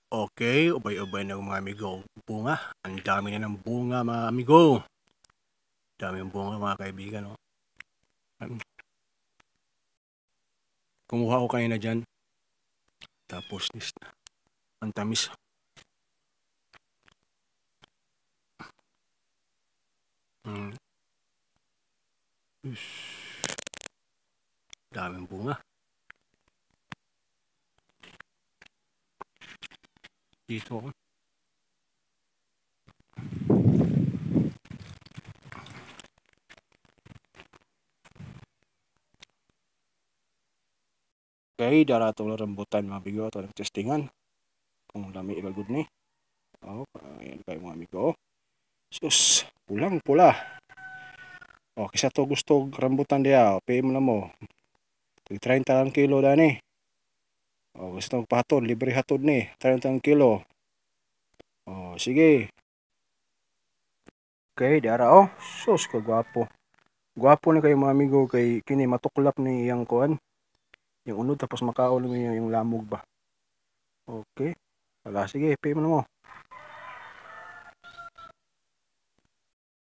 Okay, ubay-ubay na mga amigo. Bunga. Ang dami na ng bunga mga amigo. Daming bunga mga kaibigan. No? Kumuha ko kanina dyan. Tapos, ang tamis. Daming bunga. Dito ako. Okay, darato na rambutan mga amigo. Ito ang testingan. Kung lami ibagod ni. Ayan kayo mga amigo. Sus, pulang-pula. Kisa to gusto rambutan dia. PM na mo. 30 lang kilo dani. Gusto mong pahatod, libre hatod ni. 30 kilo. Sige. Okay, dara Sus, kagwapo. Gwapo ni kayo mga amigo kay kini matuklap ni iyang kuan. Yung unod tapos makaon mo yung lamog ba. Okay. Wala, sige, PM na mo.